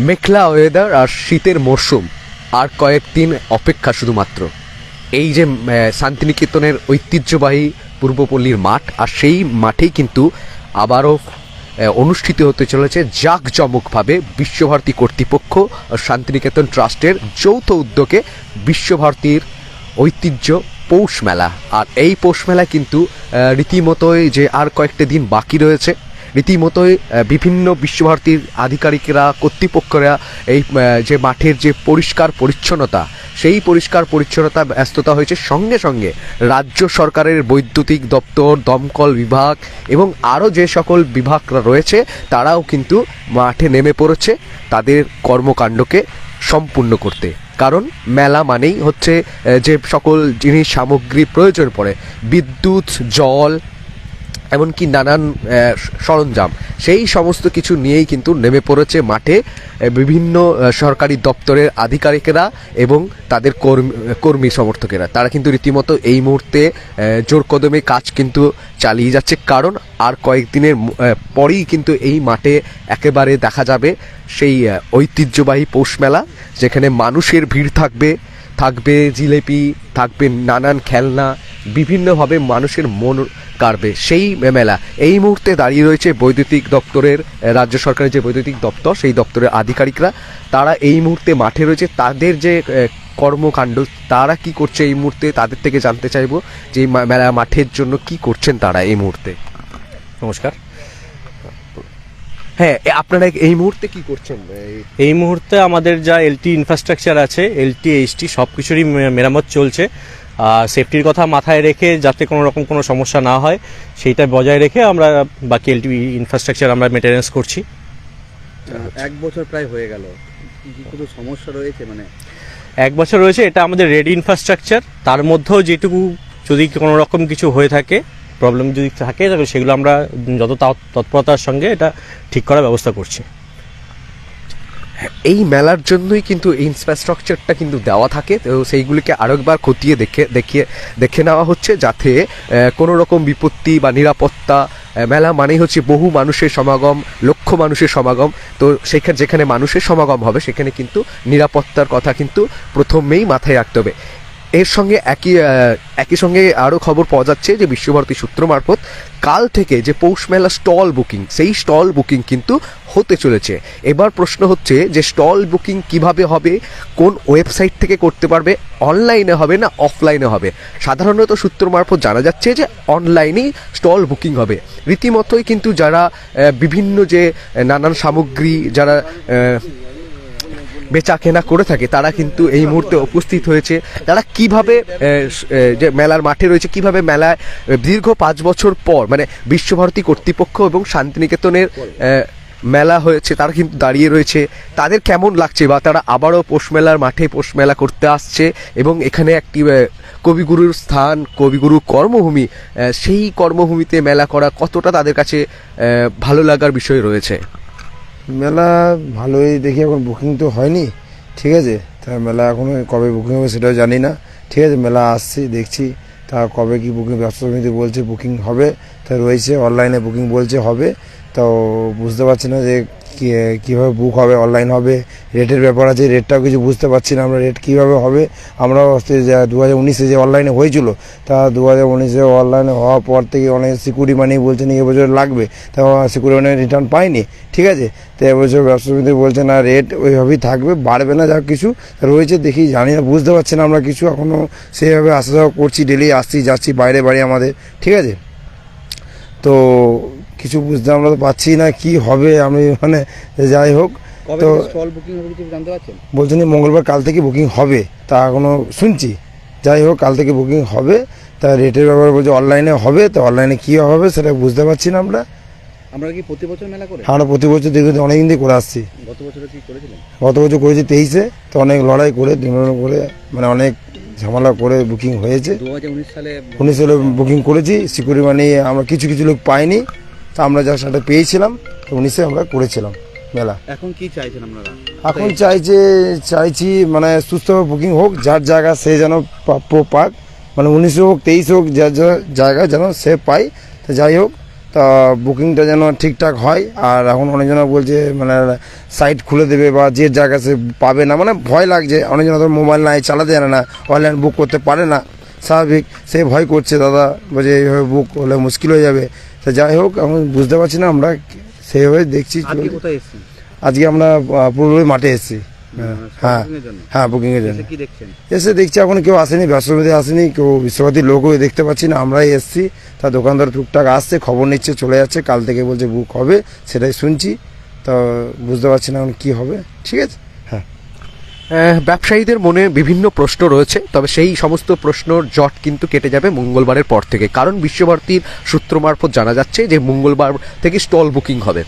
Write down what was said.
মেঘলা weather আর শীতের মরশুম, আর কয়েকদিন অপেক্ষা শুধুমাত্র। এই যে শান্তিনিকেতনের ঐতিহ্যবাহী পূর্বপল্লীর মাঠ, আর সেই মাঠেই কিন্তু আবারও অনুষ্ঠিত হতে চলেছে জাঁকজমকভাবে বিশ্বভারতী কর্তৃপক্ষ ও শান্তিনিকেতন ট্রাস্টের যৌথ উদ্যোগে বিশ্বভারতীর ঐতিহ্য পৌষ মেলা। আর এই পৌষ মেলায় কিন্তু রীতিমতোই যে আর কয়েকটা দিন বাকি রয়েছে, রীতিমতোই বিভিন্ন বিশ্বভারতীর আধিকারিকেরা, কর্তৃপক্ষরা এই যে মাঠের যে পরিষ্কার পরিচ্ছন্নতা, সেই পরিষ্কার পরিচ্ছন্নতা ব্যস্ততা হয়েছে। সঙ্গে সঙ্গে রাজ্য সরকারের বৈদ্যুতিক দপ্তর, দমকল বিভাগ এবং আরও যে সকল বিভাগরা রয়েছে তারাও কিন্তু মাঠে নেমে পড়েছে তাদের কর্মকাণ্ডকে সম্পূর্ণ করতে। কারণ মেলা মানেই হচ্ছে যে সকল জিনিস সামগ্রী প্রয়োজন পড়ে, বিদ্যুৎ, জল, এমনকি নানান সরঞ্জাম, সেই সমস্ত কিছু নিয়েই কিন্তু নেমে পড়েছে মাঠে বিভিন্ন সরকারি দপ্তরের আধিকারিকেরা এবং তাদের কর্মী সমর্থকেরা। তারা কিন্তু রীতিমতো এই মুহূর্তে জোর কদমে কাজ কিন্তু চালিয়ে যাচ্ছে, কারণ আর কয়েকদিনের পরেই কিন্তু এই মাঠে একেবারে দেখা যাবে সেই ঐতিহ্যবাহী পৌষ মেলা, যেখানে মানুষের ভিড় থাকবে, থাকবে জিলেপি, থাকবে নানান খেলনা, বিভিন্নভাবে মানুষের মন কাড়বে সেই মেলা। এই মুহূর্তে দাঁড়িয়ে রয়েছে বৈদ্যুতিক দপ্তরের, রাজ্য সরকারের যে বৈদ্যুতিক দপ্তর, সেই দপ্তরের আধিকারিকরা। তারা এই মুহূর্তে মাঠে রয়েছে, তাদের যে কর্মকাণ্ড, তারা কি করছে এই মুহূর্তে তাদের থেকে জানতে চাইবো যে মেলা মাঠের জন্য কি করছেন তারা এই মুহূর্তে। নমস্কার। হ্যাঁ, আপনারা এই মুহূর্তে কি করছেন? এই মুহূর্তে আমাদের যা এলটি ইনফ্রাস্ট্রাকচার আছে, এলটি এইচটি সব কিছুরই মেরামত চলছে। সেফটির কথা মাথায় রেখে যাতে কোনো রকম কোনো সমস্যা না হয় সেইটা বজায় রেখে আমরা বাকি এলটি ইনফ্রাস্ট্রাকচার আমরা মেনটেন্যান্স করছি। এক বছর প্রায় হয়ে গেল, কোনো সমস্যা রয়েছে? মানে এক বছর রয়েছে, এটা আমাদের রেডি ইনফ্রাস্ট্রাকচার। তার মধ্যেও যেটুকু যদি কোনো রকম কিছু হয়ে থাকে, প্রবলেম যদি থাকে, তবে সেগুলো আমরা যত তৎপরতার সঙ্গে এটা ঠিক করার ব্যবস্থা করছি। এই মেলার জন্যই কিন্তু এই ইনফ্রাস্ট্রাকচারটা কিন্তু দেওয়া থাকে, তো সেইগুলিকে আরেকবার খতিয়ে দেখে নেওয়া হচ্ছে, যাতে কোনো রকম বিপত্তি বা নিরাপত্তা, মেলা মানেই হচ্ছে বহু মানুষের সমাগম, লক্ষ মানুষের সমাগম, তো সেখানে যেখানে মানুষের সমাগম হবে সেখানে কিন্তু নিরাপত্তার কথা কিন্তু প্রথমেই মাথায় রাখতে হবে। এর সঙ্গে একই সঙ্গে আরও খবর পাওয়া যাচ্ছে যে বিশ্বভারতী সূত্র মারফত কাল থেকে যে পৌষ মেলা স্টল বুকিং, সেই স্টল বুকিং কিন্তু হতে চলেছে। এবার প্রশ্ন হচ্ছে যে স্টল বুকিং কিভাবে হবে, কোন ওয়েবসাইট থেকে করতে পারবে, অনলাইনে হবে না অফলাইনে হবে? সাধারণত সূত্র মারফত জানা যাচ্ছে যে অনলাইনেই স্টল বুকিং হবে। রীতিমতোই কিন্তু যারা বিভিন্ন যে নানান সামগ্রী যারা বেচা কেনা করে থাকে তারা কিন্তু এই মুহূর্তে উপস্থিত হয়েছে। তারা কিভাবে যে মেলার মাঠে রয়েছে, কিভাবে মেলায় দীর্ঘ 5 বছর পর মানে বিশ্বভারতী কর্তৃপক্ষ এবং শান্তিনিকেতনের মেলা হয়েছে, তারা কিন্তু দাঁড়িয়ে রয়েছে। তাদের কেমন লাগছে, বা তারা আবারও পৌষ মেলার মাঠে পৌষ মেলা করতে আসছে এবং এখানে একটি কবিগুরুর স্থান, কবিগুরু কর্মভূমি, সেই কর্মভূমিতে মেলা করা কতটা তাদের কাছে ভালো লাগার বিষয় রয়েছে? মেলা ভালোই দেখি, এখন বুকিং তো হয়নি, ঠিক আছে। তা মেলা এখনও কবে বুকিং হবে সেটাও জানি না, ঠিক আছে। মেলা আসছি, দেখছি, তা কবে কি বুকিং, ব্যবসা সমিতি বলছে বুকিং হবে, তা রয়েছে অনলাইনে বুকিং বলছে হবে, তো বুঝতে পারছি না যে কীভাবে বুক হবে, অনলাইন হবে, রেটের ব্যাপার আছে, রেটটাও কিছু বুঝতে পারছি না আমরা, রেট কীভাবে হবে। আমরাও 2019-এ যে অনলাইনে হয়েছিল, তা 2019-এ অনলাইনে হওয়ার পর থেকে অনেক সিকিউরিটি মানি বলছেন এবছর লাগবে, তা সিকিউরিটি মানি রিটার্ন পাইনি, ঠিক আছে। তো এবছর ব্যবসা সমিতি বলছে না, রেট ওইভাবেই থাকবে, বাড়বে না, যা কিছু রয়েছে দেখি, জানি না, বুঝতে পারছি না আমরা কিছু এখনও সেইভাবে আসা যাওয়া করছি, ডেলি আসছি যাচ্ছি, বাইরে বাড়ি আমাদের, ঠিক আছে। তো কিছু বুঝতে আমরা তো পাচ্ছি না কি হবে, আমি মানে যাই হোক। তো স্টল বুকিং হবে কিছু জানতে পারছেন? বলছেন মঙ্গলবার কাল থেকে বুকিং হবে, তা এখনও শুনছি, যাই হোক কাল থেকে বুকিং হবে। তা রেটের ব্যাপারে বলছে অনলাইনে হবে, তো অনলাইনে কী হবে সেটা বুঝতে পারছি না আমরা। আমরা কি প্রতি বছর মেলা করে? আমরা প্রতি বছর দেখে অনেকদিন দিয়ে করে আসছি। গত বছর কি করেছিলেন? গত বছর করেছি 23-এ, তো অনেক লড়াই করে করে মানে অনেক ঝামেলা করে বুকিং হয়েছে। 2019 সালে বুকিং করেছি, সিকিউরিটি মানি আমরা কিছু লোক পাইনি, তা আমরা যা সেটা পেয়েছিলাম, তো 19-এ আমরা করেছিলাম মেলা। এখন কি চাইছেন আপনারা? এখন চাইছি মানে সুস্থভাবে বুকিং হোক, যার জায়গা সে যেন প্রাপ্য পাক, মানে 19 হোক 23 হোক, যার যার জায়গা যেন সে পায়। তো যাই হোক, তো তা বুকিংটা যেন ঠিকঠাক হয়। আর এখন অনেকজন বলছে মানে সাইট খুলে দেবে বা যে জায়গা সে পাবে না, মানে ভয় লাগছে। অনেকজন তো মোবাইল নাই, চালাতে জানে না, অনলাইন বুক করতে পারে না, স্বাভাবিক সে ভয় করছে দাদা, বলছে এইভাবে বুক হলে মুশকিল হয়ে যাবে। তা যাই হোক, এখন বুঝতে পারছি না, আমরা সেইভাবে দেখছি। আজকে কোথায় এসেছেন? আজকে আমরা পুরোপুরি মাঠে এসেছি। হ্যাঁ বুকিংয়ের জন্য? হ্যাঁ, বুকিংয়ের জন্য এসে কি দেখছেন? এসে দেখছি এখন কেউ আসেনি, ব্যবসাপতি আসেনি, কেউ বিশ্বভারতীর লোকও দেখতে পাচ্ছি না, আমরাই এসেছি। তা দোকানদার টুকটাক আসছে, খবর নিচ্ছে, চলে যাচ্ছে। কাল থেকে বলছে বুক হবে, সেটাই শুনছি। তো বুঝতে পারছি না এখন কী হবে। ঠিক আছে, হ্যাঁ। ব্যবসায়ীদের মনে বিভিন্ন প্রশ্ন রয়েছে, তবে সেই সমস্ত প্রশ্নর জট কিন্তু কেটে যাবে মঙ্গলবারের পর থেকে, কারণ বিশ্বভারতীর সূত্র মারফত জানা যাচ্ছে যে মঙ্গলবার থেকে স্টল বুকিং হবে।